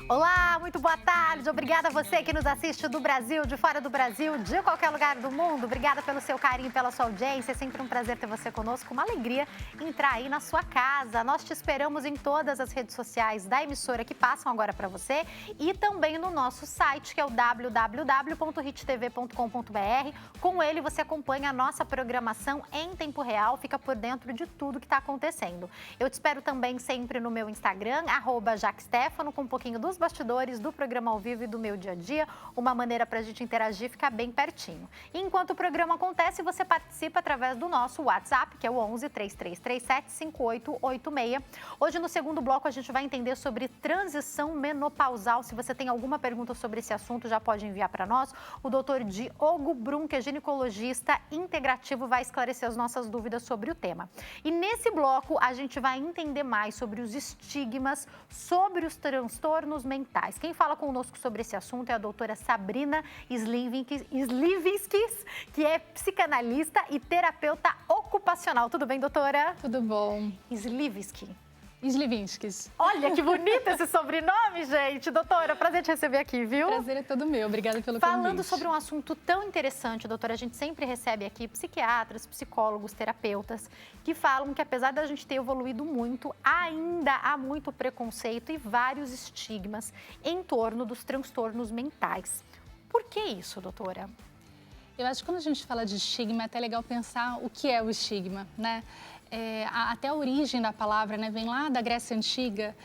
Olá, muito boa tarde. Obrigada a você que nos assiste do Brasil, de fora do Brasil, de qualquer lugar do mundo. Obrigada pelo seu carinho, pela sua audiência. É sempre um prazer ter você conosco, uma alegria entrar aí na sua casa. Nós te esperamos em todas as redes sociais da emissora que passam agora para você e também no nosso site, que é o www.hittv.com.br. Com ele você acompanha a nossa programação em tempo real, fica por dentro de tudo que está acontecendo. Eu te espero também sempre no meu Instagram, @JaqueStefano, com um pouquinho dos bastidores do programa ao vivo e do meu dia a dia, uma maneira para a gente interagir e ficar bem pertinho. E enquanto o programa acontece, você participa através do nosso WhatsApp, que é o 11 3337 5886. Hoje, no segundo bloco, a gente vai entender sobre transição menopausal. Se você tem alguma pergunta sobre esse assunto, já pode enviar para nós. O doutor Diogo Brum, que é ginecologista integrativo, vai esclarecer as nossas dúvidas sobre o tema. E nesse bloco, a gente vai entender mais sobre os estigmas, sobre os transtornos mentais. Quem fala conosco sobre esse assunto é a doutora Sabrina Slivinskis, que é psicanalista e terapeuta ocupacional. Tudo bem, doutora? Tudo bom. Slivinskis. Olha, que bonito esse sobrenome, gente. Doutora, prazer te receber aqui, viu? Prazer é todo meu. Obrigada pelo convite. Falando sobre um assunto tão interessante, doutora, a gente sempre recebe aqui psiquiatras, psicólogos, terapeutas, que falam que apesar da gente ter evoluído muito, ainda há muito preconceito e vários estigmas em torno dos transtornos mentais. Por que isso, doutora? Eu acho que quando a gente fala de estigma, é até legal pensar o que é o estigma, né? Até a origem da palavra, né, vem lá da Grécia Antiga,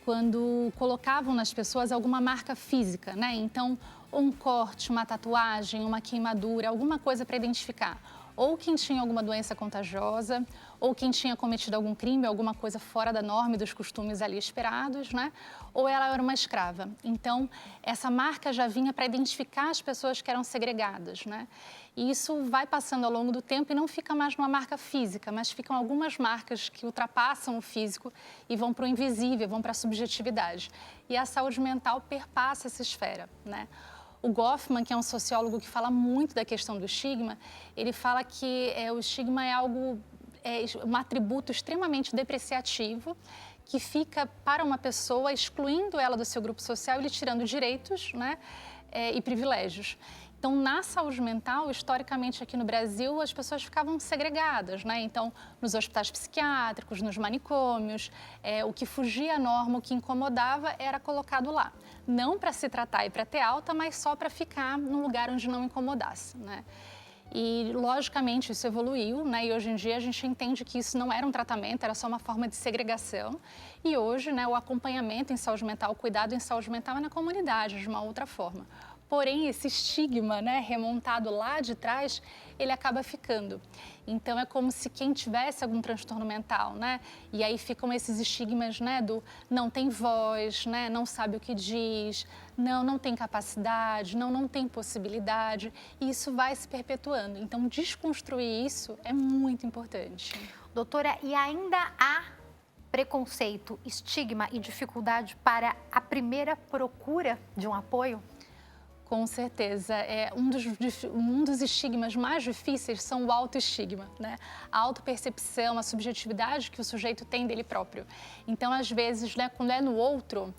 quando colocavam nas pessoas alguma marca física, né? Então, um corte, uma tatuagem, uma queimadura, alguma coisa para identificar. Ou quem tinha alguma doença contagiosa, ou quem tinha cometido algum crime, alguma coisa fora da norma e dos costumes ali esperados, né? Ou ela era uma escrava. Então, essa marca já vinha para identificar as pessoas que eram segregadas, né? E isso vai passando ao longo do tempo e não fica mais numa marca física, mas ficam algumas marcas que ultrapassam o físico e vão para o invisível, vão para a subjetividade. E a saúde mental perpassa essa esfera, né? O Goffman, que é um sociólogo que fala muito da questão do estigma, ele fala que o estigma é um atributo extremamente depreciativo que fica para uma pessoa excluindo ela do seu grupo social e lhe tirando direitos, né, e privilégios. Então, na saúde mental, historicamente aqui no Brasil, as pessoas ficavam segregadas, né? Então, nos hospitais psiquiátricos, nos manicômios, o que fugia à norma, o que incomodava era colocado lá. Não para se tratar e para ter alta, mas só para ficar num lugar onde não incomodasse, né? E, logicamente, isso evoluiu, né? E hoje em dia a gente entende que isso não era um tratamento, era só uma forma de segregação. E hoje, né, o acompanhamento em saúde mental, o cuidado em saúde mental é na comunidade, de uma outra forma. Porém, esse estigma, né, remontado lá de trás, ele acaba ficando. Então, é como se quem tivesse algum transtorno mental, né? E aí ficam esses estigmas, né, do não tem voz, né, não sabe o que diz, não tem capacidade, não tem possibilidade. E isso vai se perpetuando. Então, desconstruir isso é muito importante. Doutora, e ainda há preconceito, estigma e dificuldade para a primeira procura de um apoio? Com certeza. Um dos estigmas mais difíceis são o autoestigma, né? A autopercepção, a subjetividade que o sujeito tem dele próprio. Então, às vezes, né, quando é no outro,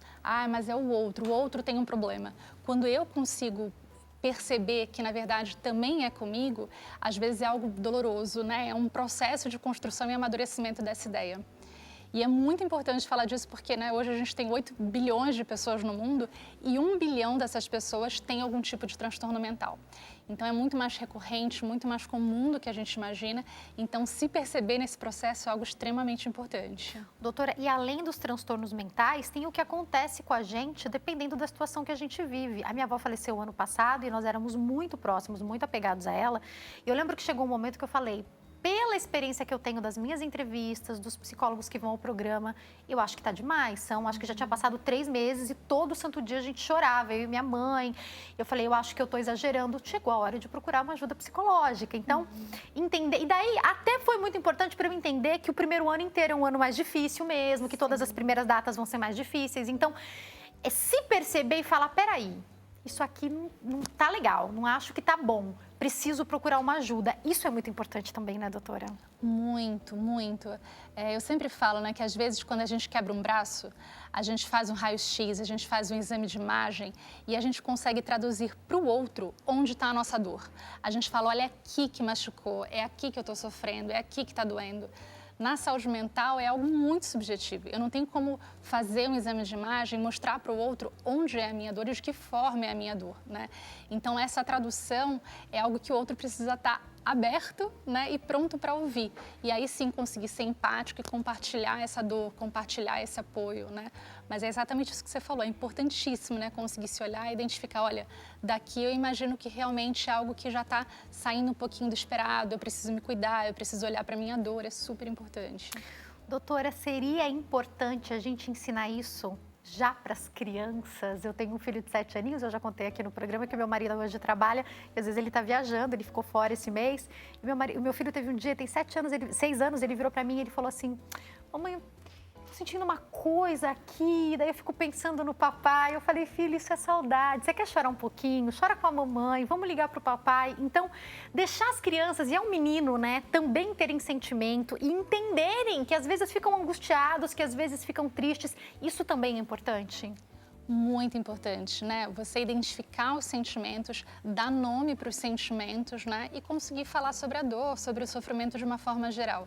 mas é o outro tem um problema. Quando eu consigo perceber que, na verdade, também é comigo, às vezes é algo doloroso, né? É um processo de construção e amadurecimento dessa ideia. E é muito importante falar disso porque, né, hoje a gente tem 8 bilhões de pessoas no mundo e 1 bilhão dessas pessoas tem algum tipo de transtorno mental. Então, é muito mais recorrente, muito mais comum do que a gente imagina. Então, se perceber nesse processo é algo extremamente importante. Doutora, e além dos transtornos mentais, tem o que acontece com a gente dependendo da situação que a gente vive. A minha avó faleceu ano passado e nós éramos muito próximos, muito apegados a ela. E eu lembro que chegou um momento que eu falei, pela experiência que eu tenho das minhas entrevistas, dos psicólogos que vão ao programa, eu acho que tá demais. Acho que já tinha passado 3 meses e todo santo dia a gente chorava, eu e minha mãe. Eu falei, eu acho que eu tô exagerando. Chegou a hora de procurar uma ajuda psicológica. Então, entender. E daí, até foi muito importante para eu entender que o primeiro ano inteiro é um ano mais difícil mesmo, que todas as primeiras datas vão ser mais difíceis. Então, se perceber e falar, peraí, isso aqui não tá legal, não acho que tá bom, preciso procurar uma ajuda. Isso é muito importante também, né, doutora? Muito, muito. Eu sempre falo, né, que às vezes quando a gente quebra um braço, a gente faz um raio-x, a gente faz um exame de imagem e a gente consegue traduzir para o outro onde está a nossa dor. A gente fala, olha, é aqui que machucou, é aqui que eu estou sofrendo, é aqui que está doendo. Na saúde mental é algo muito subjetivo. Eu não tenho como fazer um exame de imagem, mostrar para o outro onde é a minha dor e de que forma é a minha dor, né? Então, essa tradução é algo que o outro precisa estar aberto, né, e pronto para ouvir. E aí sim conseguir ser empático e compartilhar essa dor, compartilhar esse apoio, né? Mas é exatamente isso que você falou, é importantíssimo, né, conseguir se olhar e identificar, olha, daqui eu imagino que realmente é algo que já está saindo um pouquinho do esperado, eu preciso me cuidar, eu preciso olhar para a minha dor, é super importante. Doutora, seria importante a gente ensinar isso já para as crianças? Eu tenho um filho de 7 aninhos, eu já contei aqui no programa que meu marido hoje trabalha, e às vezes ele está viajando, ele ficou fora esse mês. E o meu filho teve um dia, tem 6 anos, ele virou para mim e ele falou assim, mamãe, tô sentindo uma coisa aqui, daí eu fico pensando no papai. Eu falei, filho, isso é saudade, você quer chorar um pouquinho? Chora com a mamãe, vamos ligar pro papai. Então, deixar as crianças, e é um menino, né, também terem sentimento e entenderem que às vezes ficam angustiados, que às vezes ficam tristes, isso também é importante. Muito importante, né? Você identificar os sentimentos, dar nome para os sentimentos, né? E conseguir falar sobre a dor, sobre o sofrimento de uma forma geral.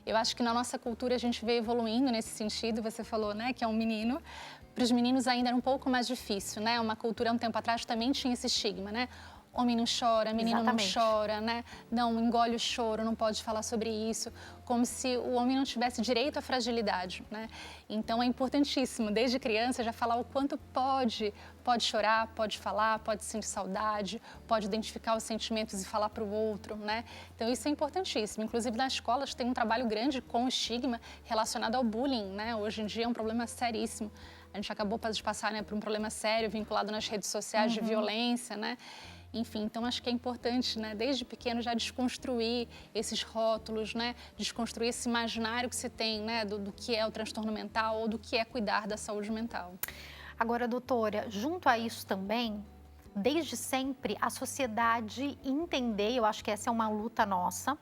Eu acho que na nossa cultura a gente veio evoluindo nesse sentido, você falou, né, que é um menino. Para os meninos ainda era um pouco mais difícil, né? Uma cultura há um tempo atrás também tinha esse estigma, né? Homem não chora, menino Exatamente. não chora, né? Não, engole o choro, não pode falar sobre isso. Como se o homem não tivesse direito à fragilidade, né? Então é importantíssimo, desde criança, já falar o quanto pode chorar, pode falar, pode sentir saudade, pode identificar os sentimentos e falar para o outro, né? Então isso é importantíssimo. Inclusive nas escolas tem um trabalho grande com o estigma relacionado ao bullying, né? Hoje em dia é um problema seríssimo. A gente acabou de passar, né, por um problema sério vinculado nas redes sociais de violência, né? Enfim, então acho que é importante, né, desde pequeno já desconstruir esses rótulos, né, desconstruir esse imaginário que se tem, né, do que é o transtorno mental ou do que é cuidar da saúde mental. Agora, doutora, junto a isso também, desde sempre a sociedade entender, eu acho que essa é uma luta nossa,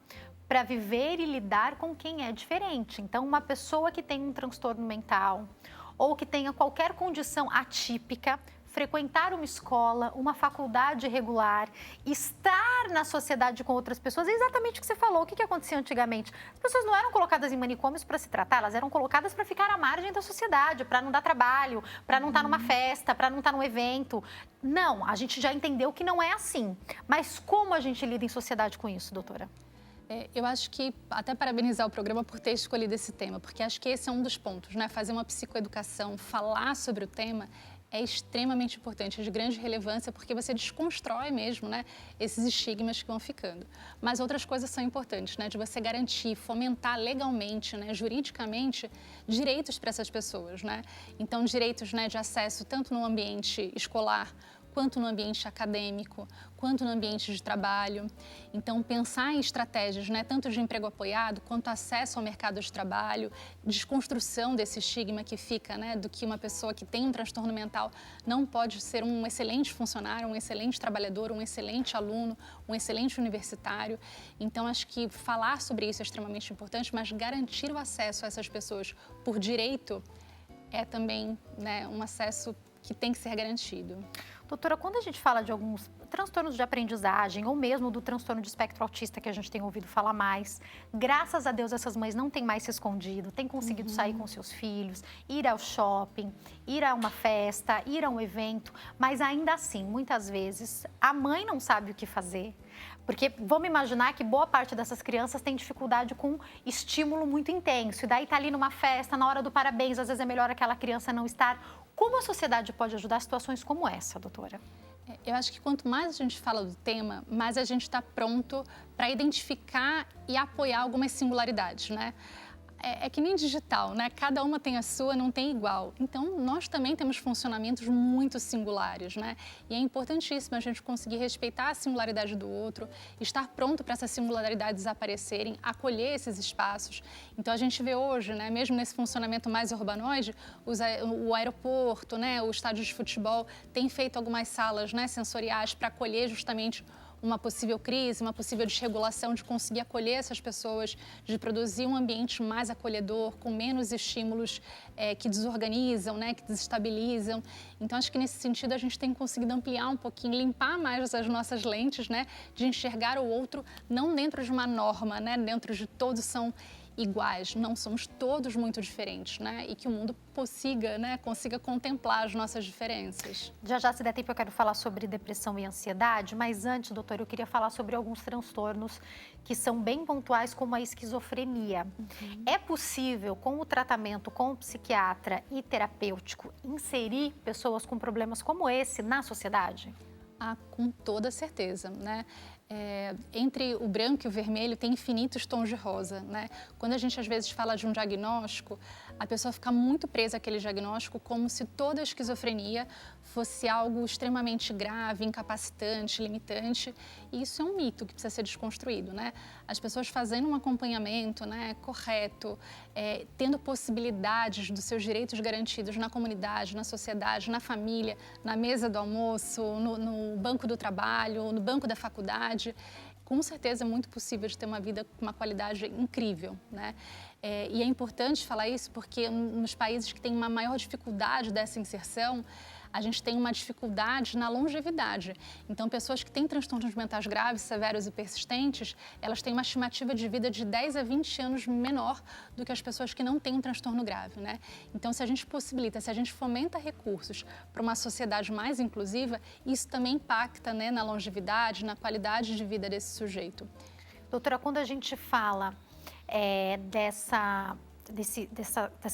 para viver e lidar com quem é diferente. Então, uma pessoa que tem um transtorno mental ou que tenha qualquer condição atípica, frequentar uma escola, uma faculdade regular, estar na sociedade com outras pessoas, é exatamente o que você falou. O que acontecia antigamente? As pessoas não eram colocadas em manicômios para se tratar, elas eram colocadas para ficar à margem da sociedade, para não dar trabalho, para não estar numa festa, para não estar num evento. Não, a gente já entendeu que não é assim. Mas como a gente lida em sociedade com isso, doutora? Eu acho que, até parabenizar o programa por ter escolhido esse tema, porque acho que esse é um dos pontos, né? Fazer uma psicoeducação, falar sobre o tema é extremamente importante, é de grande relevância, porque você desconstrói mesmo, né, esses estigmas que vão ficando. Mas outras coisas são importantes, né, de você garantir, fomentar legalmente, né, juridicamente, direitos para essas pessoas, né? Então, direitos, né, de acesso tanto no ambiente escolar, quanto no ambiente acadêmico, quanto no ambiente de trabalho. Então, pensar em estratégias, né, tanto de emprego apoiado, quanto acesso ao mercado de trabalho, desconstrução desse estigma que fica, né, do que uma pessoa que tem um transtorno mental não pode ser um excelente funcionário, um excelente trabalhador, um excelente aluno, um excelente universitário. Então, acho que falar sobre isso é extremamente importante, mas garantir o acesso a essas pessoas por direito é também, né, um acesso que tem que ser garantido. Doutora, quando a gente fala de alguns transtornos de aprendizagem ou mesmo do transtorno de espectro autista que a gente tem ouvido falar mais, graças a Deus essas mães não têm mais se escondido, têm conseguido sair com seus filhos, ir ao shopping, ir a uma festa, ir a um evento, mas ainda assim, muitas vezes, a mãe não sabe o que fazer. Porque vamos imaginar que boa parte dessas crianças tem dificuldade com estímulo muito intenso. E daí tá ali numa festa, na hora do parabéns, às vezes é melhor aquela criança não estar. Como a sociedade pode ajudar situações como essa, doutora? Eu acho que quanto mais a gente fala do tema, mais a gente está pronto para identificar e apoiar algumas singularidades, né? É que nem digital, né? Cada uma tem a sua, não tem igual. Então, nós também temos funcionamentos muito singulares, né? E é importantíssimo a gente conseguir respeitar a singularidade do outro, estar pronto para essas singularidades aparecerem, acolher esses espaços. Então, a gente vê hoje, né, mesmo nesse funcionamento mais urbanoide, o aeroporto, né, o estádio de futebol tem feito algumas salas, né, sensoriais para acolher justamente uma possível crise, uma possível desregulação, de conseguir acolher essas pessoas, de produzir um ambiente mais acolhedor, com menos estímulos que desorganizam, né, que desestabilizam. Então, acho que nesse sentido a gente tem conseguido ampliar um pouquinho, limpar mais as nossas lentes, né, de enxergar o outro não dentro de uma norma, né, dentro de todos são iguais, não somos todos muito diferentes, né? E que o mundo consiga contemplar as nossas diferenças. Já, se der tempo, eu quero falar sobre depressão e ansiedade, mas antes, doutor, eu queria falar sobre alguns transtornos que são bem pontuais, como a esquizofrenia. É possível, com o tratamento com o psiquiatra e terapêutico, inserir pessoas com problemas como esse na sociedade? Ah, com toda certeza, né? Entre o branco e o vermelho tem infinitos tons de rosa, né? Quando a gente às vezes fala de um diagnóstico, a pessoa fica muito presa àquele diagnóstico como se toda a esquizofrenia fosse algo extremamente grave, incapacitante, limitante, e isso é um mito que precisa ser desconstruído, né? As pessoas fazendo um acompanhamento, né, correto, tendo possibilidades dos seus direitos garantidos na comunidade, na sociedade, na família, na mesa do almoço, no banco do trabalho, no banco da faculdade, com certeza é muito possível de ter uma vida com uma qualidade incrível, né? E é importante falar isso porque nos países que têm uma maior dificuldade dessa inserção, a gente tem uma dificuldade na longevidade. Então, pessoas que têm transtornos mentais graves, severos e persistentes, elas têm uma estimativa de vida de 10 a 20 anos menor do que as pessoas que não têm um transtorno grave, né? Então, se a gente possibilita, se a gente fomenta recursos para uma sociedade mais inclusiva, isso também impacta, né, na longevidade, na qualidade de vida desse sujeito. Doutora, quando a gente fala dessa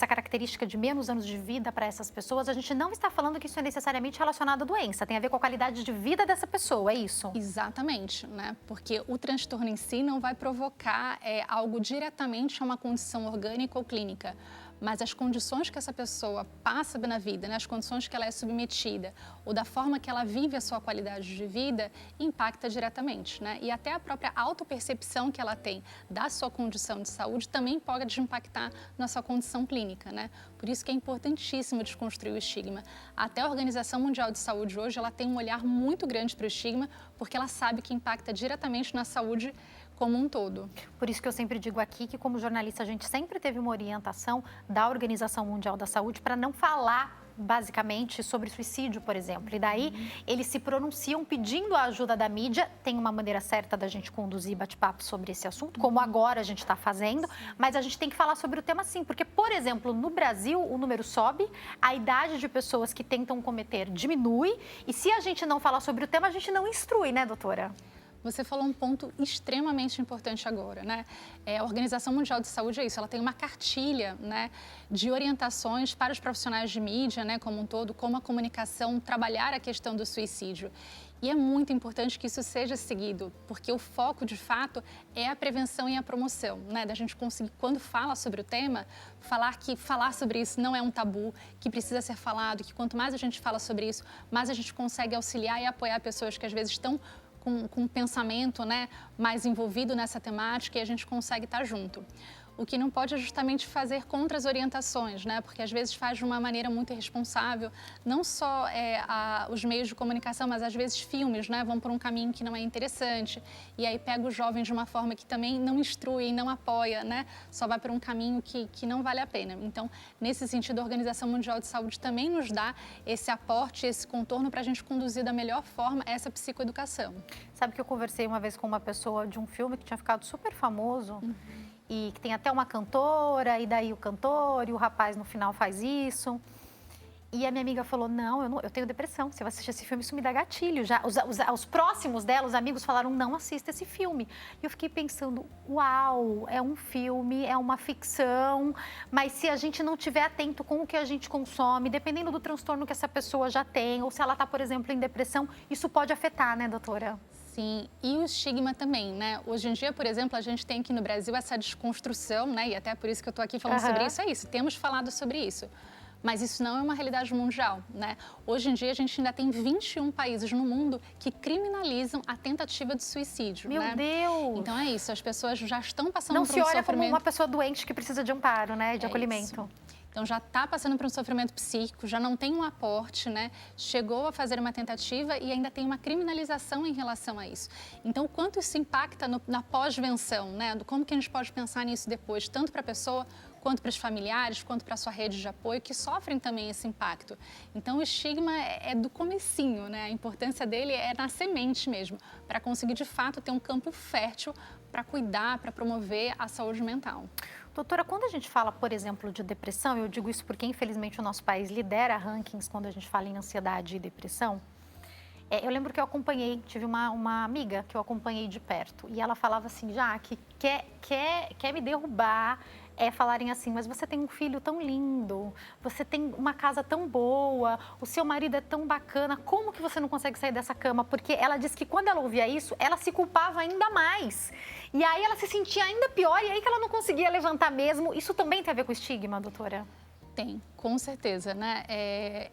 característica de menos anos de vida para essas pessoas, a gente não está falando que isso é necessariamente relacionado à doença, tem a ver com a qualidade de vida dessa pessoa, é isso? Exatamente, né? Porque o transtorno em si não vai provocar algo diretamente a uma condição orgânica ou clínica, mas as condições que essa pessoa passa na vida, né, as condições que ela é submetida ou da forma que ela vive a sua qualidade de vida, impacta diretamente, né? E até a própria autopercepção que ela tem da sua condição de saúde também pode impactar na sua condição clínica, né? Por isso que é importantíssimo desconstruir o estigma. Até a Organização Mundial de Saúde hoje, ela tem um olhar muito grande para o estigma, porque ela sabe que impacta diretamente na saúde como um todo. Por isso que eu sempre digo aqui que, como jornalista, a gente sempre teve uma orientação da Organização Mundial da Saúde para não falar basicamente sobre suicídio, por exemplo. E daí eles se pronunciam pedindo a ajuda da mídia. Tem uma maneira certa da gente conduzir bate-papo sobre esse assunto, como agora a gente está fazendo, mas a gente tem que falar sobre o tema sim, porque, por exemplo, no Brasil o número sobe, a idade de pessoas que tentam cometer diminui, e se a gente não falar sobre o tema, a gente não instrui, né, doutora? Você falou um ponto extremamente importante agora, né? A Organização Mundial de Saúde é isso, ela tem uma cartilha, né, de orientações para os profissionais de mídia, né, como um todo, como a comunicação trabalhar a questão do suicídio. E é muito importante que isso seja seguido, porque o foco, de fato, é a prevenção e a promoção, né? Da gente conseguir, quando fala sobre o tema, falar sobre isso não é um tabu, que precisa ser falado, que quanto mais a gente fala sobre isso, mais a gente consegue auxiliar e apoiar pessoas que às vezes estão com um pensamento, né, mais envolvido nessa temática, e a gente consegue estar junto. O que não pode é justamente fazer contra as orientações, né? Porque às vezes faz de uma maneira muito irresponsável, não só os meios de comunicação, mas às vezes filmes, né, vão por um caminho que não é interessante, e aí pega os jovens de uma forma que também não instrui, não apoia, né? Só vai por um caminho que não vale a pena. Então, nesse sentido, a Organização Mundial de Saúde também nos dá esse aporte, esse contorno para a gente conduzir da melhor forma essa psicoeducação. Sabe que eu conversei uma vez com uma pessoa de um filme que tinha ficado super famoso, e que tem até uma cantora, e daí o cantor e o rapaz no final faz isso. E a minha amiga falou, não, eu tenho depressão, você vai assistir esse filme, isso me dá gatilho. Já, os próximos dela, os amigos falaram, não assista esse filme. E eu fiquei pensando, uau, é um filme, é uma ficção, mas se a gente não estiver atento com o que a gente consome, dependendo do transtorno que essa pessoa já tem, ou se ela está, por exemplo, em depressão, isso pode afetar, né, doutora? Sim, e o estigma também, né? Hoje em dia, por exemplo, a gente tem aqui no Brasil essa desconstrução, né? E até por isso que eu estou aqui falando sobre isso, é isso, temos falado sobre isso. Mas isso não é uma realidade mundial, né? Hoje em dia, a gente ainda tem 21 países no mundo que criminalizam a tentativa de suicídio, Meu né? Deus! Então é isso, as pessoas já estão passando Não por se um olha como sofrimento... uma pessoa doente que precisa de amparo, né? De É acolhimento. isso. Então já está passando por um sofrimento psíquico, já não tem um aporte, né? Chegou a fazer uma tentativa e ainda tem uma criminalização em relação a isso. Então, o quanto isso impacta na pós-venção, né? Como que a gente pode pensar nisso depois, tanto para a pessoa quanto para os familiares, quanto para a sua rede de apoio, que sofrem também esse impacto. Então, o estigma é do comecinho, né? A importância dele é na semente mesmo, para conseguir, de fato, ter um campo fértil para cuidar, para promover a saúde mental. Doutora, quando a gente fala, por exemplo, de depressão, eu digo isso porque, infelizmente, o nosso país lidera rankings quando a gente fala em ansiedade e depressão. Eu lembro que eu acompanhei, tive uma amiga que eu acompanhei de perto, e ela falava assim, que quer me derrubar, falarem assim, mas você tem um filho tão lindo, você tem uma casa tão boa, o seu marido é tão bacana, como que você não consegue sair dessa cama? Porque ela disse que quando ela ouvia isso, ela se culpava ainda mais. E aí ela se sentia ainda pior e aí que ela não conseguia levantar mesmo. Isso também tem a ver com estigma, doutora? Tem, com certeza, né?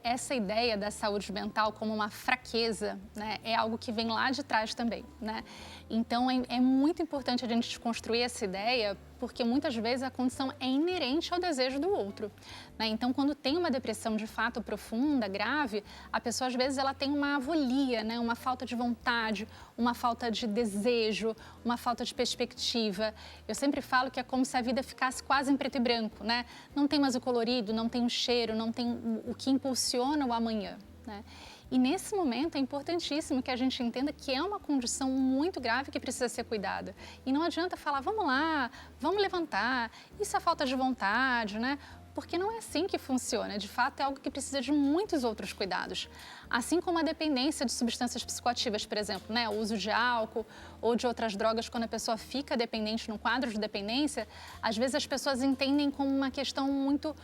Essa ideia da saúde mental como uma fraqueza, né, é algo que vem lá de trás também, né? Então, é muito importante a gente desconstruir essa ideia, porque muitas vezes a condição é inerente ao desejo do outro, né? Então, quando tem uma depressão de fato profunda, grave, a pessoa às vezes ela tem uma avolia, né? Uma falta de vontade, uma falta de desejo, uma falta de perspectiva. Eu sempre falo que é como se a vida ficasse quase em preto e branco, né? Não tem mais o colorido, não tem o cheiro, não tem o que impulsiona o amanhã, né? E nesse momento é importantíssimo que a gente entenda que é uma condição muito grave que precisa ser cuidada. E não adianta falar, vamos lá, vamos levantar, isso é falta de vontade, né? Porque não é assim que funciona. De fato, é algo que precisa de muitos outros cuidados. Assim como a dependência de substâncias psicoativas, por exemplo, né? O uso de álcool ou de outras drogas, quando a pessoa fica dependente num quadro de dependência, às vezes as pessoas entendem como uma questão muito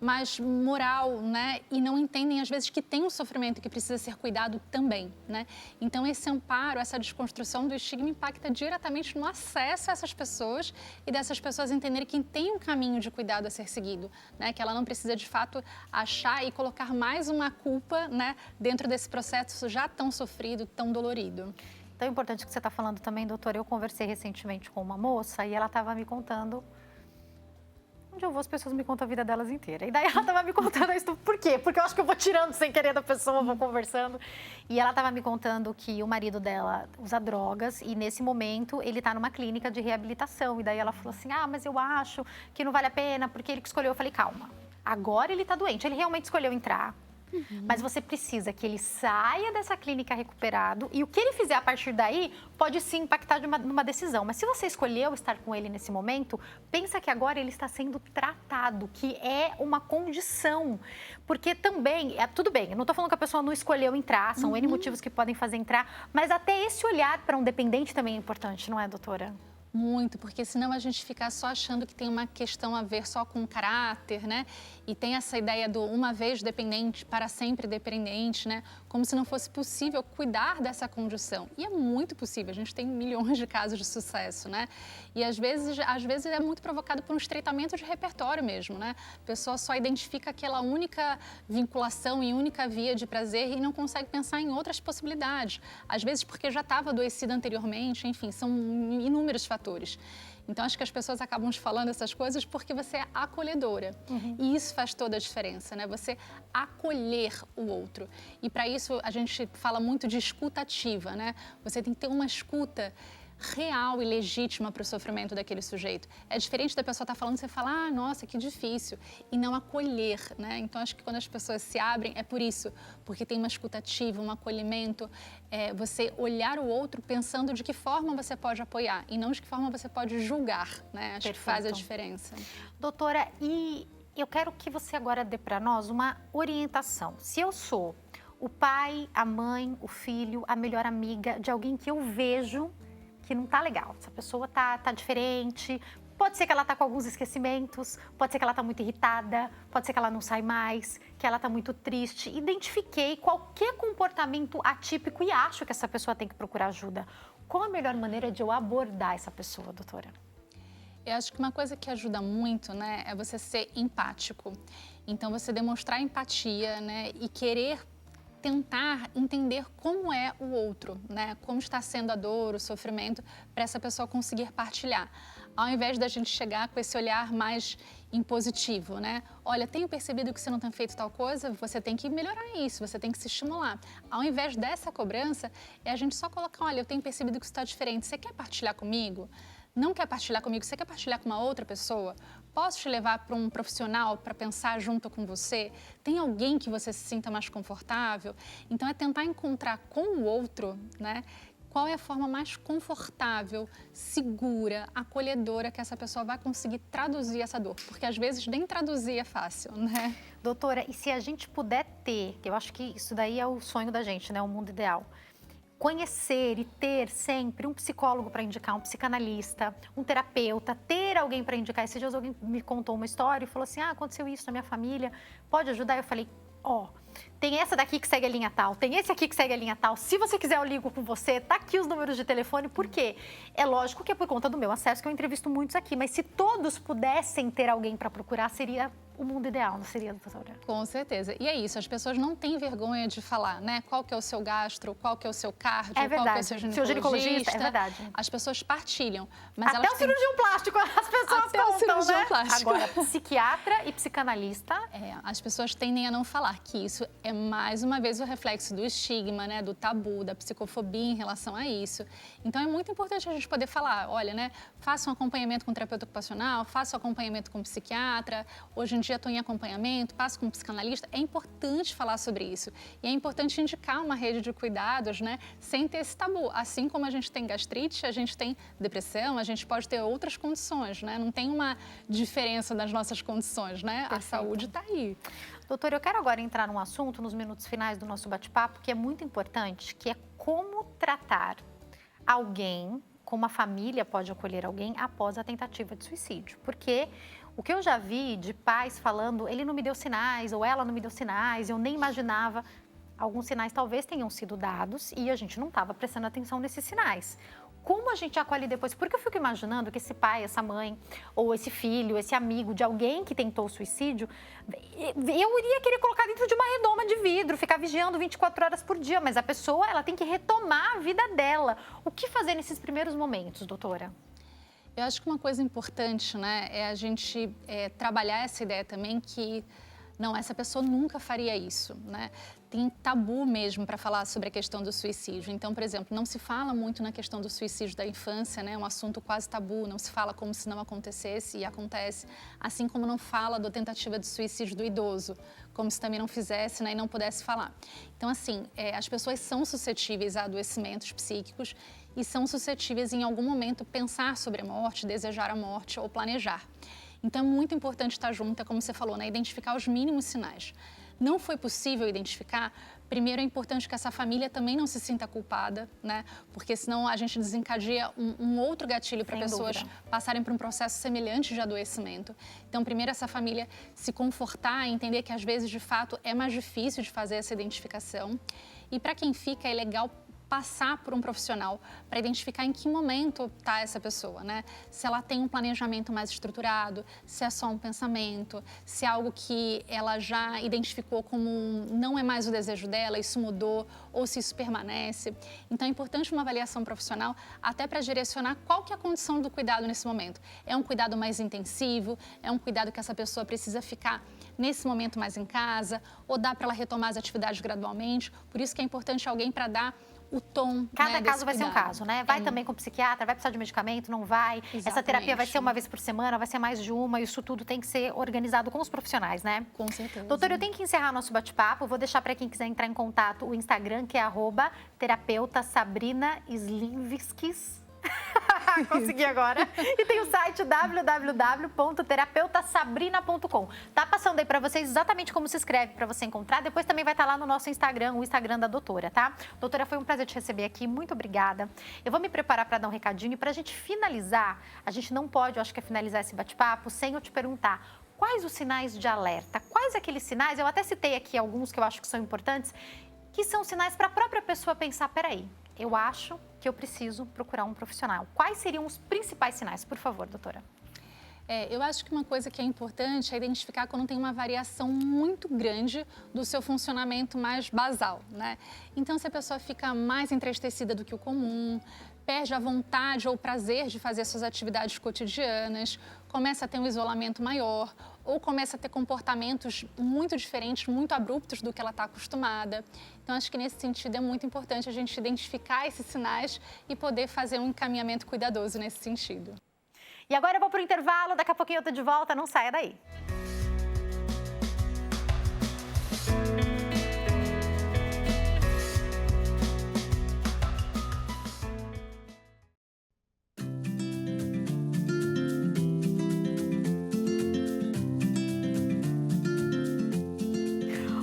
mais moral, né? E não entendem, às vezes, que tem um sofrimento que precisa ser cuidado também, né? Então, esse amparo, essa desconstrução do estigma impacta diretamente no acesso a essas pessoas e dessas pessoas entenderem que tem um caminho de cuidado a ser seguido, né? Que ela não precisa, de fato, achar e colocar mais uma culpa, né? Dentro desse processo já tão sofrido, tão dolorido. Então, é importante que você está falando também, doutora. Eu conversei recentemente com uma moça e ela estava me contando... Onde eu vou, as pessoas me contam a vida delas inteira. E daí ela tava me contando isso. Por quê? Porque eu acho que eu vou tirando sem querer da pessoa, vou conversando. E ela tava me contando que o marido dela usa drogas e nesse momento ele tá numa clínica de reabilitação. E daí ela falou assim, mas eu acho que não vale a pena porque ele que escolheu. Eu falei, calma, agora ele tá doente, ele realmente escolheu entrar. Mas você precisa que ele saia dessa clínica recuperado e o que ele fizer a partir daí pode sim impactar numa decisão. Mas se você escolheu estar com ele nesse momento, pensa que agora ele está sendo tratado, que é uma condição. Porque também, tudo bem, eu não estou falando que a pessoa não escolheu entrar, são N motivos que podem fazer entrar, mas até esse olhar para um dependente também é importante, não é, doutora? Muito, porque senão a gente fica só achando que tem uma questão a ver só com o caráter, né? E tem essa ideia do uma vez dependente, para sempre dependente, né? Como se não fosse possível cuidar dessa condição. E é muito possível, a gente tem milhões de casos de sucesso, né? E às vezes é muito provocado por um estreitamento de repertório mesmo, né? A pessoa só identifica aquela única vinculação e única via de prazer e não consegue pensar em outras possibilidades. Às vezes porque já estava adoecida anteriormente, enfim, são inúmeros fatores. Então, acho que as pessoas acabam falando essas coisas porque você é acolhedora. E isso faz toda a diferença, né? Você acolher o outro. E para isso, a gente fala muito de escuta ativa, né? Você tem que ter uma escuta real e legítima para o sofrimento daquele sujeito. É diferente da pessoa estar falando, você fala, nossa, que difícil, e não acolher, né? Então, acho que quando as pessoas se abrem, é por isso, porque tem uma escuta ativa, um acolhimento, você olhar o outro pensando de que forma você pode apoiar e não de que forma você pode julgar, né? Acho que faz a diferença. Doutora, e eu quero que você agora dê para nós uma orientação. Se eu sou o pai, a mãe, o filho, a melhor amiga de alguém que eu vejo que não tá legal, essa pessoa tá diferente, Pode ser que ela está com alguns esquecimentos, pode ser que ela está muito irritada, pode ser que ela não sai mais, que ela está muito triste. Identifiquei qualquer comportamento atípico e acho que essa pessoa tem que procurar ajuda. Qual a melhor maneira de eu abordar essa pessoa, doutora? Eu acho que uma coisa que ajuda muito, né, é você ser empático. Então, você demonstrar empatia, né, e querer tentar entender como é o outro, né, como está sendo a dor, o sofrimento, para essa pessoa conseguir partilhar. Ao invés da gente chegar com esse olhar mais impositivo, né? Olha, tenho percebido que você não tem feito tal coisa, você tem que melhorar isso, você tem que se estimular. Ao invés dessa cobrança, é a gente só colocar, olha, eu tenho percebido que isso está diferente, você quer partilhar comigo? Não quer partilhar comigo, você quer partilhar com uma outra pessoa? Posso te levar para um profissional para pensar junto com você? Tem alguém que você se sinta mais confortável? Então, é tentar encontrar com o outro, né? Qual é a forma mais confortável, segura, acolhedora que essa pessoa vai conseguir traduzir essa dor? Porque às vezes nem traduzir é fácil, né? Doutora, e se a gente puder ter, eu acho que isso daí é o sonho da gente, né? O mundo ideal. Conhecer e ter sempre um psicólogo para indicar, um psicanalista, um terapeuta, ter alguém para indicar. Esses dias alguém me contou uma história e falou assim, aconteceu isso na minha família, pode ajudar? Eu falei, tem essa daqui que segue a linha tal, tem esse aqui que segue a linha tal. Se você quiser, eu ligo com você, tá aqui os números de telefone. Por quê? É lógico que é por conta do meu acesso, que eu entrevisto muitos aqui, mas se todos pudessem ter alguém para procurar, seria o mundo ideal, não seria, doutora? Com certeza. E é isso, as pessoas não têm vergonha de falar, né? Qual que é o seu gastro, qual que é o seu cardio, é verdade. Qual que é o seu ginecologista. É verdade. As pessoas partilham. Mas até o cirurgião plástico, as pessoas até contam, o cirurgião né? plástico. Agora, psiquiatra e psicanalista. As pessoas tendem a não falar, que isso é mais uma vez o reflexo do estigma, né? Do tabu, da psicofobia em relação a isso. Então, é muito importante a gente poder falar, olha, né? Faça um acompanhamento com terapeuta ocupacional, faça um acompanhamento com psiquiatra. Hoje em dia, estou em acompanhamento, passo com um psicanalista. É importante falar sobre isso. E é importante indicar uma rede de cuidados, né? Sem ter esse tabu. Assim como a gente tem gastrite, a gente tem depressão, a gente pode ter outras condições, né? Não tem uma diferença das nossas condições, né? Perfeito. A saúde está aí. Doutora, eu quero agora entrar num assunto, nos minutos finais do nosso bate-papo, que é muito importante, que é como tratar alguém, como a família pode acolher alguém após a tentativa de suicídio. Porque o que eu já vi de pais falando, ele não me deu sinais, ou ela não me deu sinais, eu nem imaginava. Alguns sinais talvez tenham sido dados e a gente não estava prestando atenção nesses sinais. Como a gente acolhe depois? Porque eu fico imaginando que esse pai, essa mãe, ou esse filho, esse amigo de alguém que tentou o suicídio, eu iria querer colocar dentro de uma redoma de vidro, ficar vigiando 24 horas por dia, mas a pessoa, ela tem que retomar a vida dela. O que fazer nesses primeiros momentos, doutora? Eu acho que uma coisa importante, né, é a gente trabalhar essa ideia também que, não, essa pessoa nunca faria isso, né? Tem tabu mesmo para falar sobre a questão do suicídio. Então, por exemplo, não se fala muito na questão do suicídio da infância, né? É um assunto quase tabu, não se fala como se não acontecesse e acontece. Assim como não fala da tentativa de suicídio do idoso, como se também não fizesse, né, e não pudesse falar. Então, assim, as pessoas são suscetíveis a adoecimentos psíquicos e são suscetíveis em algum momento pensar sobre a morte, desejar a morte ou planejar. Então, é muito importante estar junto, é como você falou, né, identificar os mínimos sinais. Não foi possível identificar, primeiro é importante que essa família também não se sinta culpada, né? Porque senão a gente desencadeia um outro gatilho para pessoas passarem por um processo semelhante de adoecimento. Então, primeiro essa família se confortar, entender que às vezes, de fato, é mais difícil de fazer essa identificação. E para quem fica, é legal passar por um profissional para identificar em que momento está essa pessoa, né? Se ela tem um planejamento mais estruturado, se é só um pensamento, se é algo que ela já identificou como não é mais o desejo dela, isso mudou, ou se isso permanece. Então, é importante uma avaliação profissional até para direcionar qual que é a condição do cuidado nesse momento. É um cuidado mais intensivo? É um cuidado que essa pessoa precisa ficar nesse momento mais em casa? Ou dá para ela retomar as atividades gradualmente? Por isso que é importante alguém para dar o tom. Cada caso vai ser um caso, né? Vai também com o psiquiatra, vai precisar de medicamento, não vai. Exatamente. Essa terapia vai ser uma vez por semana, vai ser mais de uma. Isso tudo tem que ser organizado com os profissionais, né? Com certeza. Doutora, eu tenho que encerrar nosso bate-papo. Vou deixar para quem quiser entrar em contato o Instagram, que é @terapeuta Sabrina Slinviskis. Consegui agora. E tem o site www.terapeutasabrina.com. Tá passando aí pra vocês exatamente como se escreve pra você encontrar. Depois também vai estar lá no nosso Instagram, o Instagram da doutora, tá? Doutora, foi um prazer te receber aqui. Muito obrigada. Eu vou me preparar pra dar um recadinho e pra gente finalizar, a gente não pode, eu acho que é finalizar esse bate-papo sem eu te perguntar quais os sinais de alerta, quais aqueles sinais, eu até citei aqui alguns que eu acho que são importantes, que são sinais para a própria pessoa pensar, peraí, eu acho que eu preciso procurar um profissional. Quais seriam os principais sinais? Por favor, doutora. Eu acho que uma coisa que é importante é identificar quando tem uma variação muito grande do seu funcionamento mais basal, né? Então, se a pessoa fica mais entristecida do que o comum, perde a vontade ou o prazer de fazer suas atividades cotidianas, começa a ter um isolamento maior ou começa a ter comportamentos muito diferentes, muito abruptos do que ela está acostumada. Então, acho que nesse sentido é muito importante a gente identificar esses sinais e poder fazer um encaminhamento cuidadoso nesse sentido. E agora eu vou para o intervalo, daqui a pouquinho eu tô de volta, não saia daí.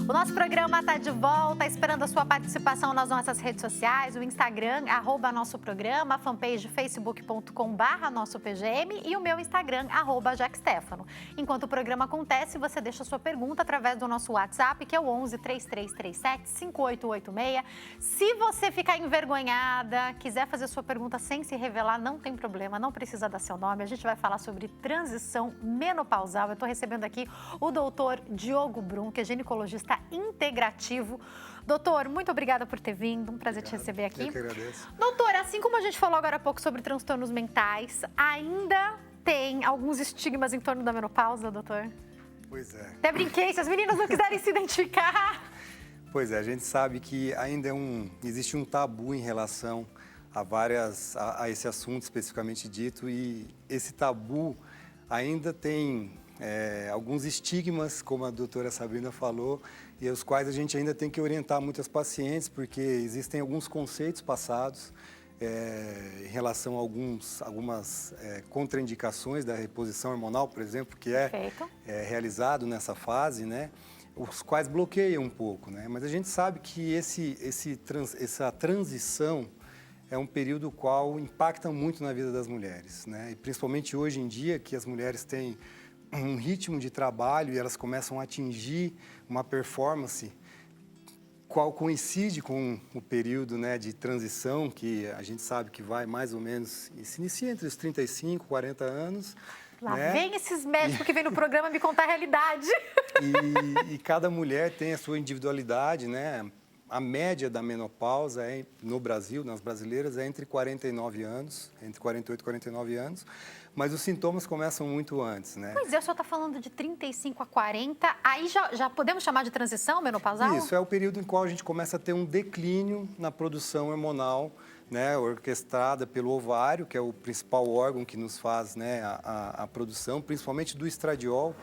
O nosso programa está de volta, esperando a sua participação nas nossas redes sociais, o Instagram, @nossoprograma, a fanpage facebook.com/nossopgm e o meu Instagram, @jackstefano. Enquanto o programa acontece, você deixa a sua pergunta através do nosso WhatsApp, que é o 11 3337 5886. Se você ficar envergonhada, quiser fazer sua pergunta sem se revelar, não tem problema, não precisa dar seu nome. A gente vai falar sobre transição menopausal. Eu estou recebendo aqui o doutor Diogo Brum, que é ginecologista integrativo. Doutor, muito obrigada por ter vindo, um prazer te receber aqui. Eu que agradeço. Doutor, assim como a gente falou agora há pouco sobre transtornos mentais, ainda tem alguns estigmas em torno da menopausa, doutor? Pois é. Até brinquei, se as meninas não quiserem se identificar. Pois é, a gente sabe que ainda existe um tabu em relação a esse assunto especificamente dito, e esse tabu ainda tem alguns estigmas, como a doutora Sabrina falou, e os quais a gente ainda tem que orientar muitas pacientes, porque existem alguns conceitos passados em relação a algumas contraindicações da reposição hormonal, por exemplo, que é realizado nessa fase, né? Os quais bloqueiam um pouco, né? Mas a gente sabe que essa transição é um período qual impacta muito na vida das mulheres, né? E principalmente hoje em dia, que as mulheres têm um ritmo de trabalho e elas começam a atingir uma performance qual coincide com o período, né, de transição, que a gente sabe que vai mais ou menos, se inicia entre os 35 e 40 anos. Lá né? vem esses médicos que vêm no programa me contar a realidade. E cada mulher tem a sua individualidade, né? A média da menopausa no Brasil, nas brasileiras, é entre 49 anos, entre 48 e 49 anos, mas os sintomas começam muito antes, né? Pois é, o senhor está falando de 35 a 40, aí já podemos chamar de transição menopausal? Isso, é o período em qual a gente começa a ter um declínio na produção hormonal, né, orquestrada pelo ovário, que é o principal órgão que nos faz, né, a produção, principalmente do estradiol,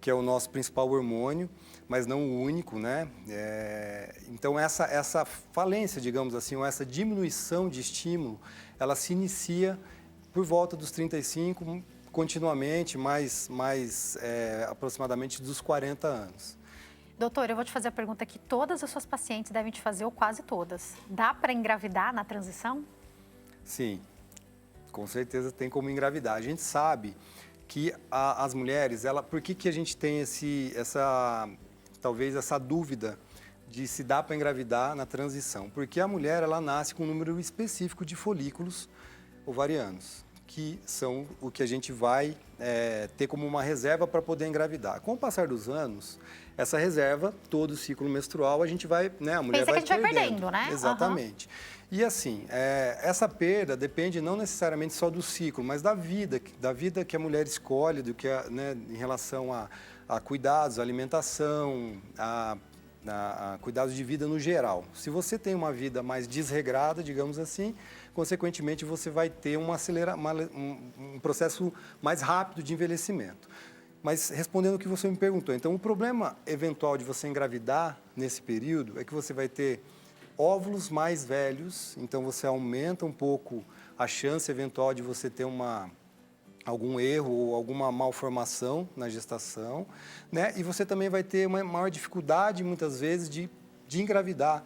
que é o nosso principal hormônio, mas não o único, né? Então, essa falência, digamos assim, ou essa diminuição de estímulo, ela se inicia por volta dos 35, continuamente, aproximadamente dos 40 anos. Doutor, eu vou te fazer a pergunta que todas as suas pacientes devem te fazer, ou quase todas. Dá para engravidar na transição? Sim, com certeza tem como engravidar. A gente sabe que as mulheres, por que a gente tem talvez essa dúvida de se dá para engravidar na transição? Porque a mulher, ela nasce com um número específico de folículos ovarianos, que são o que a gente vai ter como uma reserva para poder engravidar. Com o passar dos anos, essa reserva, todo o ciclo menstrual, a gente vai, né, a mulher Pensa vai que a gente vai perdendo. perdendo, né? Exatamente. E assim, essa perda depende não necessariamente só do ciclo, mas da vida que a mulher escolhe, né, em relação a cuidados, alimentação, a cuidados de vida no geral. Se você tem uma vida mais desregrada, digamos assim, consequentemente você vai ter um processo mais rápido de envelhecimento. Mas respondendo o que você me perguntou, então o problema eventual de você engravidar nesse período é que você vai ter óvulos mais velhos, então você aumenta um pouco a chance eventual de você ter algum erro ou alguma malformação na gestação, né? E você também vai ter uma maior dificuldade, muitas vezes, de engravidar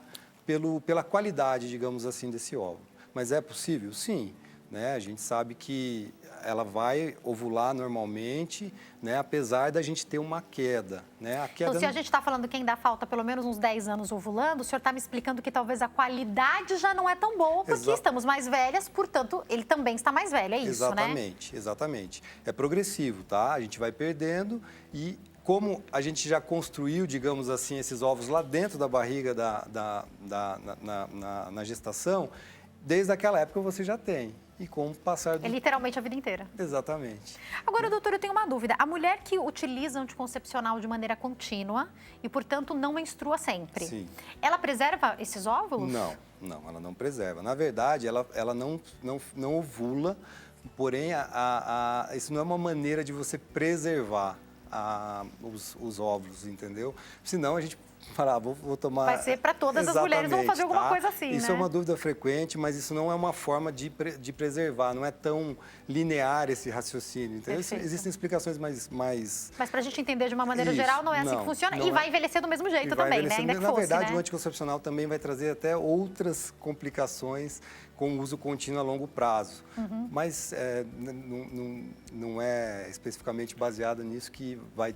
pela qualidade, digamos assim, desse óvulo. Mas é possível? Sim. Né? A gente sabe que ela vai ovular normalmente, né? Apesar da gente ter uma queda. Né? A queda então, se a gente está falando que ainda falta pelo menos uns 10 anos ovulando, o senhor está me explicando que talvez a qualidade já não é tão boa, porque estamos mais velhas, portanto, ele também está mais velho, é isso, exatamente, né? Exatamente. É progressivo, tá? A gente vai perdendo e como a gente já construiu, digamos assim, esses ovos lá dentro da barriga na gestação, desde aquela época você já tem. E com o passar do... É literalmente a vida inteira. Exatamente. Agora, doutor, eu tenho uma dúvida. A mulher que utiliza anticoncepcional de maneira contínua e, portanto, não menstrua sempre, sim, ela preserva esses óvulos? Não, ela não preserva. Na verdade, ela não ovula, porém, isso não é uma maneira de você preservar os óvulos, entendeu? Senão a gente falar, vou tomar... Vai ser para todas as mulheres, vão fazer alguma coisa assim, isso, né? é uma dúvida frequente, mas isso não é uma forma de preservar, não é tão linear esse raciocínio. Então, existem explicações mais... Mas para a gente entender de uma maneira geral, não é assim que funciona. E vai envelhecer do mesmo jeito também, né? Ainda que na verdade, né? O anticoncepcional também vai trazer até outras complicações com o uso contínuo a longo prazo. Mas não é especificamente baseado nisso que vai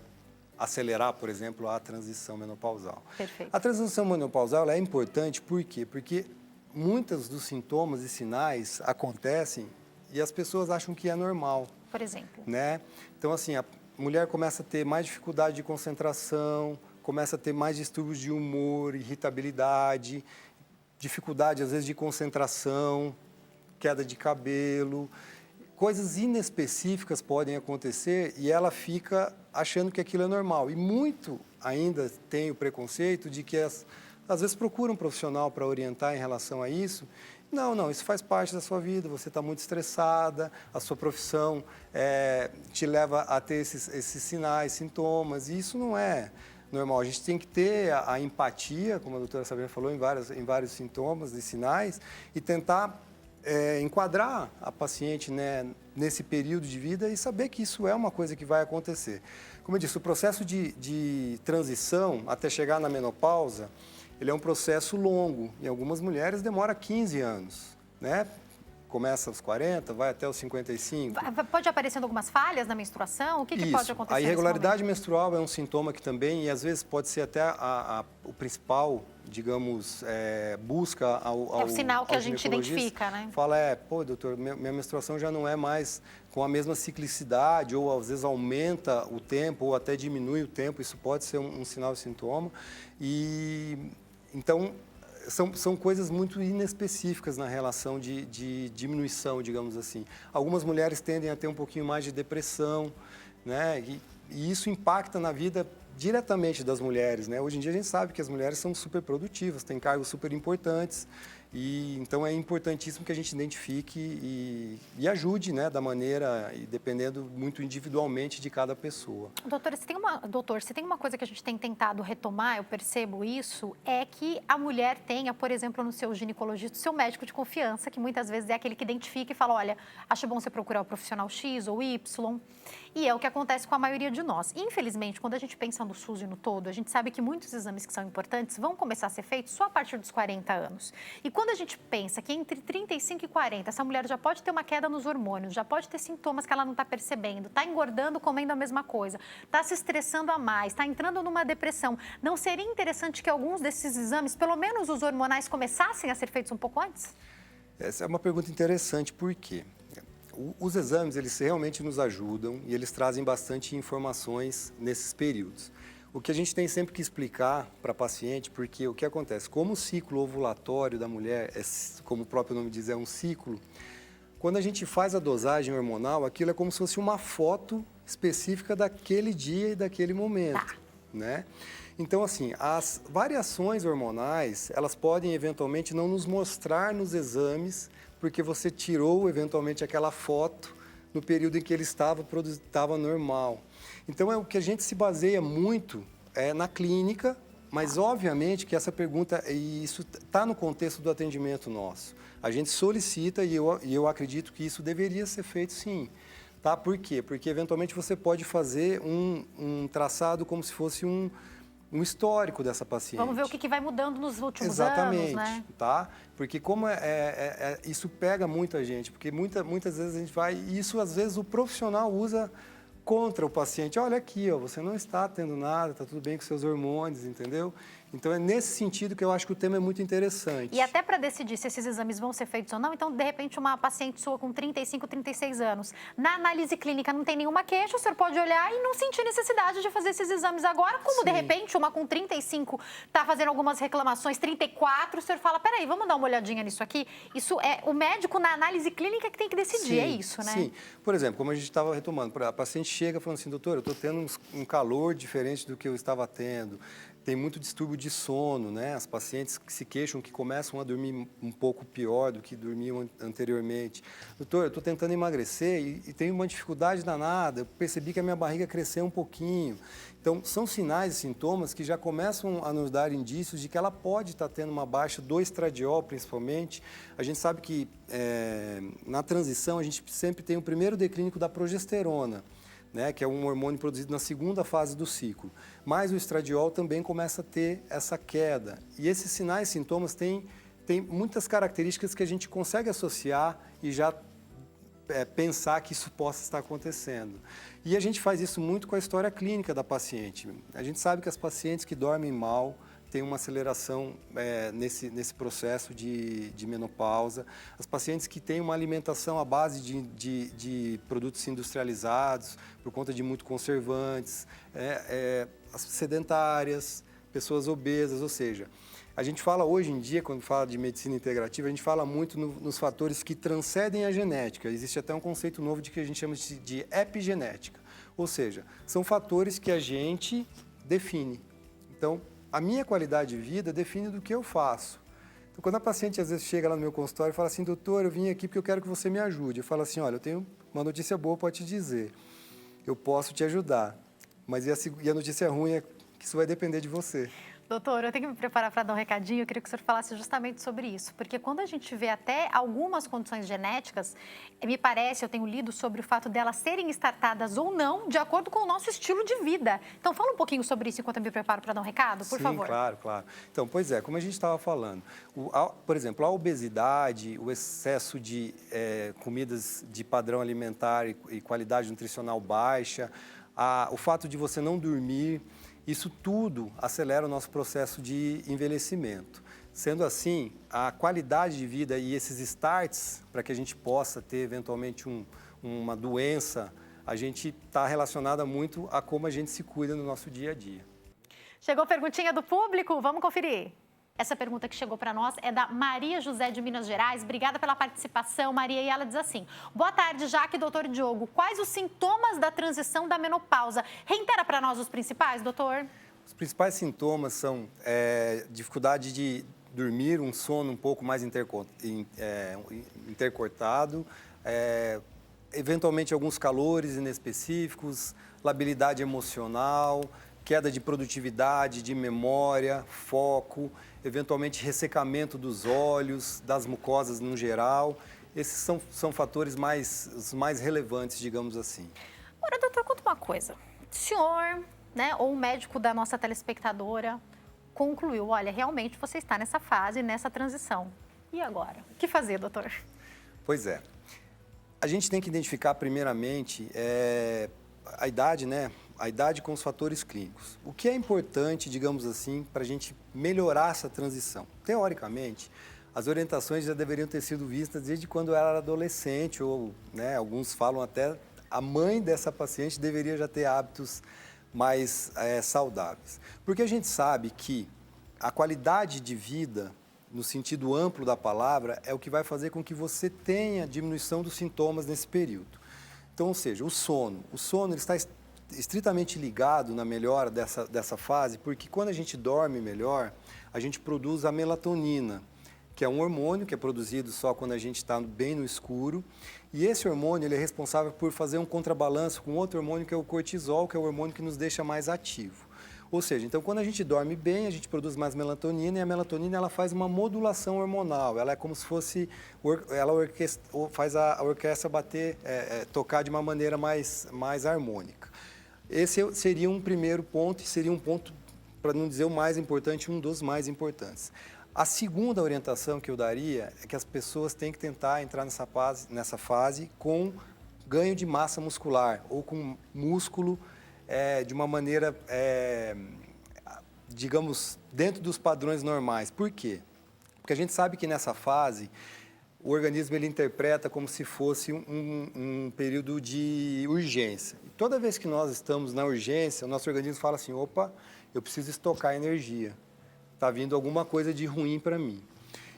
acelerar, por exemplo, a transição menopausal. Perfeito. A transição menopausal ela é importante, por quê? Porque muitos dos sintomas e sinais acontecem e as pessoas acham que é normal. Por exemplo? Né? Então, assim, a mulher começa a ter mais dificuldade de concentração, começa a ter mais distúrbios de humor, irritabilidade, dificuldade, às vezes, de concentração, queda de cabelo. Coisas inespecíficas podem acontecer e ela fica achando que aquilo é normal. E muito ainda tem o preconceito de que às vezes procura um profissional para orientar em relação a isso. Não, isso faz parte da sua vida, você está muito estressada, a sua profissão te leva a ter esses sinais, sintomas, e isso não é normal. A gente tem que ter a empatia, como a doutora Sabrina falou, em vários sintomas e sinais, e tentar enquadrar a paciente, né, nesse período de vida e saber que isso é uma coisa que vai acontecer. Como eu disse, o processo de transição até chegar na menopausa, ele é um processo longo. Em algumas mulheres demora 15 anos, né? Começa aos 40, vai até os 55. Pode aparecendo algumas falhas na menstruação? O que pode acontecer? A irregularidade menstrual é um sintoma que também, e às vezes pode ser até o principal, digamos, busca ao é o sinal que a gente ginecologista. identifica, né? Fala, pô, doutor, minha menstruação já não é mais com a mesma ciclicidade, ou às vezes aumenta o tempo, ou até diminui o tempo, isso pode ser um sinal e sintoma. E, então, são coisas muito inespecíficas na relação de diminuição, digamos assim. Algumas mulheres tendem a ter um pouquinho mais de depressão, né? E isso impacta na vida diretamente das mulheres, né? Hoje em dia a gente sabe que as mulheres são super produtivas, têm cargos super importantes, e então é importantíssimo que a gente identifique e ajude, né, da maneira e dependendo muito individualmente de cada pessoa. Doutor, se tem uma coisa que a gente tem tentado retomar, eu percebo isso, é que a mulher tenha, por exemplo, no seu ginecologista, o seu médico de confiança, que muitas vezes é aquele que identifica e fala, olha, acho bom você procurar o profissional X ou Y, e é o que acontece com a maioria de nós. Infelizmente, quando a gente pensa no SUS e no todo, a gente sabe que muitos exames que são importantes vão começar a ser feitos só a partir dos 40 anos. E quando a gente pensa que entre 35 e 40, essa mulher já pode ter uma queda nos hormônios, já pode ter sintomas que ela não está percebendo, está engordando, comendo a mesma coisa, está se estressando a mais, está entrando numa depressão, não seria interessante que alguns desses exames, pelo menos os hormonais, começassem a ser feitos um pouco antes? Essa é uma pergunta interessante, por quê? Os exames, eles realmente nos ajudam e eles trazem bastante informações nesses períodos. O que a gente tem sempre que explicar para a paciente, porque o que acontece? Como o ciclo ovulatório da mulher, como o próprio nome diz, é um ciclo, quando a gente faz a dosagem hormonal, aquilo é como se fosse uma foto específica daquele dia e daquele momento, né? Então, assim, as variações hormonais, elas podem eventualmente não nos mostrar nos exames, porque você tirou eventualmente aquela foto no período em que ele estava normal. Então, o que a gente se baseia muito na clínica, Mas, obviamente, que essa pergunta, e isso está no contexto do atendimento nosso. A gente solicita e eu acredito que isso deveria ser feito, sim. Tá? Por quê? Porque, eventualmente, você pode fazer um traçado como se fosse um histórico dessa paciente. Vamos ver o que vai mudando nos últimos Exatamente, anos, né? Tá? Porque como isso pega muita gente, porque muitas vezes a gente vai, e isso às vezes o profissional usa contra o paciente. Olha aqui, ó, você não está tendo nada, está tudo bem com seus hormônios, entendeu? Então, é nesse sentido que eu acho que o tema é muito interessante. E até para decidir se esses exames vão ser feitos ou não, então, de repente, uma paciente sua com 35, 36 anos, na análise clínica não tem nenhuma queixa, o senhor pode olhar e não sentir necessidade de fazer esses exames agora, como, de repente, uma com 35 está fazendo algumas reclamações, 34, o senhor fala, peraí, vamos dar uma olhadinha nisso aqui? Isso é o médico na análise clínica que tem que decidir, é isso, né? Sim. Por exemplo, como a gente estava retomando, a paciente chega falando assim, doutor, eu estou tendo um calor diferente do que eu estava tendo. Tem muito distúrbio de sono, né? As pacientes que se queixam que começam a dormir um pouco pior do que dormiam anteriormente. Doutor, eu estou tentando emagrecer e tenho uma dificuldade danada, eu percebi que a minha barriga cresceu um pouquinho. Então, são sinais e sintomas que já começam a nos dar indícios de que ela pode estar tendo uma baixa do estradiol, principalmente. A gente sabe que na transição a gente sempre tem o primeiro declínio da progesterona, né, que é um hormônio produzido na segunda fase do ciclo. Mas o estradiol também começa a ter essa queda. E esses sinais e sintomas têm muitas características que a gente consegue associar e já pensar que isso possa estar acontecendo. E a gente faz isso muito com a história clínica da paciente. A gente sabe que as pacientes que dormem mal têm uma aceleração nesse processo de menopausa. As pacientes que têm uma alimentação à base de produtos industrializados, por conta de muito conservantes, as sedentárias, pessoas obesas, ou seja, a gente fala hoje em dia, quando fala de medicina integrativa, a gente fala muito nos fatores que transcendem a genética. Existe até um conceito novo que a gente chama de epigenética, ou seja, são fatores que a gente define. Então, a minha qualidade de vida define do que eu faço. Então, quando a paciente às vezes chega lá no meu consultório e fala assim, doutor, eu vim aqui porque eu quero que você me ajude. Eu falo assim, olha, eu tenho uma notícia boa para te dizer. Eu posso te ajudar, mas e a notícia ruim é que isso vai depender de você. Doutor, eu tenho que me preparar para dar um recadinho, eu queria que o senhor falasse justamente sobre isso, porque quando a gente vê até algumas condições genéticas, me parece, eu tenho lido sobre o fato delas serem startadas ou não, de acordo com o nosso estilo de vida. Então, fala um pouquinho sobre isso enquanto eu me preparo para dar um recado, por favor. Sim, claro, claro. Então, pois é, como a gente estava falando, por exemplo, a obesidade, o excesso de comidas de padrão alimentar e qualidade nutricional baixa, o fato de você não dormir, isso tudo acelera o nosso processo de envelhecimento. Sendo assim, a qualidade de vida e esses starts, para que a gente possa ter eventualmente uma doença, a gente está relacionada muito a como a gente se cuida no nosso dia a dia. Chegou a perguntinha do público, vamos conferir. Essa pergunta que chegou para nós é da Maria José de Minas Gerais. Obrigada pela participação, Maria. E ela diz assim, boa tarde, Jaque e doutor Diogo. Quais os sintomas da transição da menopausa? Reitera para nós os principais, doutor. Os principais sintomas são dificuldade de dormir, um sono um pouco mais intercortado, eventualmente alguns calores inespecíficos, labilidade emocional, queda de produtividade, de memória, foco, eventualmente ressecamento dos olhos, das mucosas no geral. Esses são fatores os mais relevantes, digamos assim. Agora, doutor, conta uma coisa. O senhor, né, ou o médico da nossa telespectadora concluiu, olha, realmente você está nessa fase, nessa transição. E agora? O que fazer, doutor? Pois é. A gente tem que identificar primeiramente a idade, né? A idade com os fatores clínicos. O que é importante, digamos assim, para a gente melhorar essa transição? Teoricamente, as orientações já deveriam ter sido vistas desde quando ela era adolescente, ou, né, alguns falam até a mãe dessa paciente deveria já ter hábitos mais saudáveis. Porque a gente sabe que a qualidade de vida, no sentido amplo da palavra, é o que vai fazer com que você tenha diminuição dos sintomas nesse período. Então, ou seja, o sono ele está estritamente ligado na melhora dessa fase, porque quando a gente dorme melhor, a gente produz a melatonina, que é um hormônio que é produzido só quando a gente está bem no escuro, e esse hormônio ele é responsável por fazer um contrabalanço com outro hormônio que é o cortisol, que é o hormônio que nos deixa mais ativo. Ou seja, então quando a gente dorme bem, a gente produz mais melatonina e a melatonina ela faz uma modulação hormonal. Ela é como se fosse, faz a orquestra bater, tocar de uma maneira mais harmônica. Esse seria um primeiro ponto e seria um ponto, para não dizer o mais importante, um dos mais importantes. A segunda orientação que eu daria é que as pessoas têm que tentar entrar nessa fase com ganho de massa muscular ou com músculo de uma maneira, digamos, dentro dos padrões normais. Por quê? Porque a gente sabe que nessa fase o organismo ele interpreta como se fosse um período de urgência. E toda vez que nós estamos na urgência, o nosso organismo fala assim, opa, eu preciso estocar energia. Está vindo alguma coisa de ruim para mim.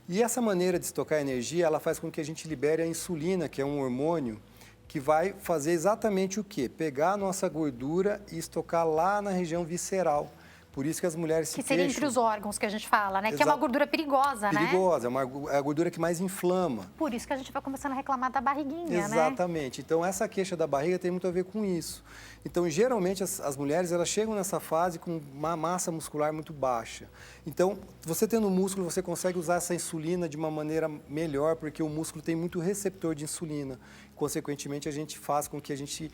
E essa maneira de estocar energia, ela faz com que a gente libere a insulina, que é um hormônio que vai fazer exatamente o quê? Pegar a nossa gordura e estocar lá na região visceral. Por isso que as mulheres se queixam... Que seria entre os órgãos que a gente fala, né? Que é uma gordura perigosa, né? Perigosa, é a gordura que mais inflama. Por isso que a gente vai começando a reclamar da barriguinha, né? Exatamente. Então, essa queixa da barriga tem muito a ver com isso. Então, geralmente, as mulheres, elas chegam nessa fase com uma massa muscular muito baixa. Então, você tendo músculo, você consegue usar essa insulina de uma maneira melhor, porque o músculo tem muito receptor de insulina. Consequentemente, a gente faz com que a gente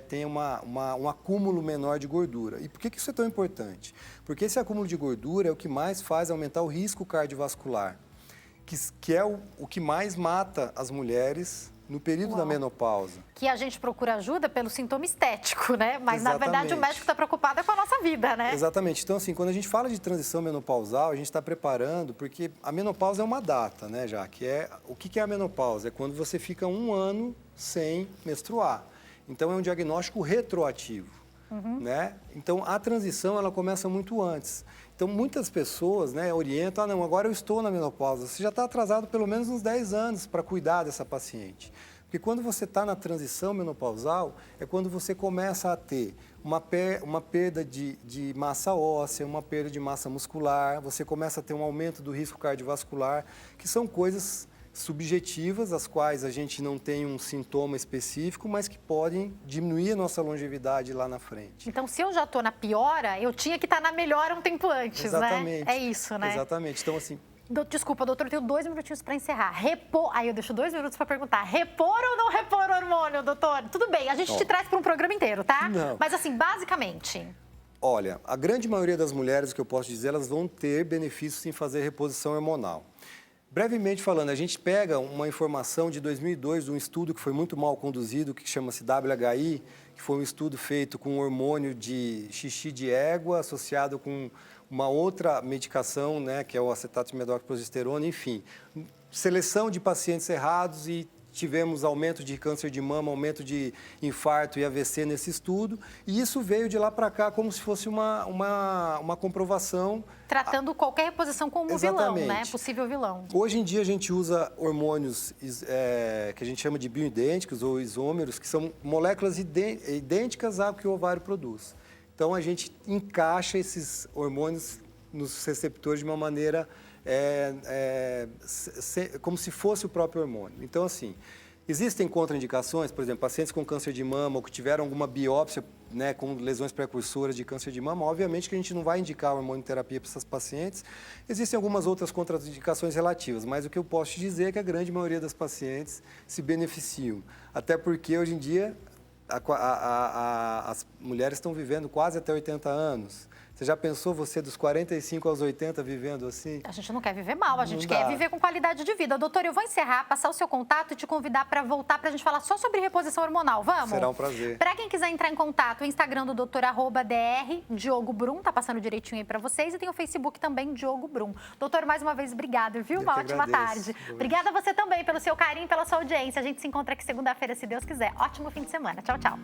tenha um acúmulo menor de gordura. E por que isso é tão importante? Porque esse acúmulo de gordura é o que mais faz aumentar o risco cardiovascular, que é o que mais mata as mulheres no período da menopausa. Que a gente procura ajuda pelo sintoma estético, né? Mas, Exatamente. Na verdade, o médico está preocupado com a nossa vida, né? Exatamente. Então, assim, quando a gente fala de transição menopausal, a gente está preparando, porque a menopausa é uma data, né, já? O que é a menopausa? É quando você fica 1 ano sem menstruar. Então, é um diagnóstico retroativo, né? Então, a transição, ela começa muito antes. Então, muitas pessoas, né, orientam, não, agora eu estou na menopausa. Você já está atrasado pelo menos uns 10 anos para cuidar dessa paciente. Porque quando você está na transição menopausal, é quando você começa a ter uma perda de massa óssea, uma perda de massa muscular, você começa a ter um aumento do risco cardiovascular, que são coisas subjetivas, as quais a gente não tem um sintoma específico, mas que podem diminuir a nossa longevidade lá na frente. Então, se eu já estou na piora, eu tinha que estar na melhora um tempo antes, Exatamente. né? É isso, né? Exatamente. Então, assim... Desculpa, doutor, eu tenho 2 minutinhos para encerrar. Aí eu deixo 2 minutos para perguntar. Repor ou não repor hormônio, doutor? Tudo bem, a gente te traz para um programa inteiro, tá? Não. Mas assim, basicamente... Olha, a grande maioria das mulheres, o que eu posso dizer, elas vão ter benefícios em fazer reposição hormonal. Brevemente falando, a gente pega uma informação de 2002, de um estudo que foi muito mal conduzido, que chama-se WHI, que foi um estudo feito com hormônio de xixi de égua associado com uma outra medicação, né, que é o acetato de medroxprogesterona, enfim. Seleção de pacientes errados e tivemos aumento de câncer de mama, aumento de infarto e AVC nesse estudo, e isso veio de lá para cá como se fosse uma comprovação. Tratando qualquer reposição como vilão, né? Possível vilão. Hoje em dia a gente usa hormônios que a gente chama de bioidênticos ou isômeros, que são moléculas idênticas ao que o ovário produz. Então a gente encaixa esses hormônios nos receptores de uma maneira como se fosse o próprio hormônio. Então, assim, existem contraindicações, por exemplo, pacientes com câncer de mama ou que tiveram alguma biópsia, né, com lesões precursoras de câncer de mama, obviamente que a gente não vai indicar hormonioterapia para essas pacientes. Existem algumas outras contraindicações relativas, mas o que eu posso te dizer é que a grande maioria das pacientes se beneficiam. Até porque, hoje em dia, as mulheres estão vivendo quase até 80 anos. Você já pensou você dos 45 aos 80 vivendo assim? A gente não quer viver mal, a gente quer viver com qualidade de vida. Doutor, eu vou encerrar, passar o seu contato e te convidar para voltar para a gente falar só sobre reposição hormonal. Vamos? Será um prazer. Para quem quiser entrar em contato, o Instagram do doutor @dr Diogo Brum, tá passando direitinho aí para vocês, e tem o Facebook também, Diogo Brum. Doutor, mais uma vez, obrigado, viu? Uma ótima tarde. Obrigada a você também pelo seu carinho, pela sua audiência. A gente se encontra aqui segunda-feira, se Deus quiser. Ótimo fim de semana. Tchau, tchau.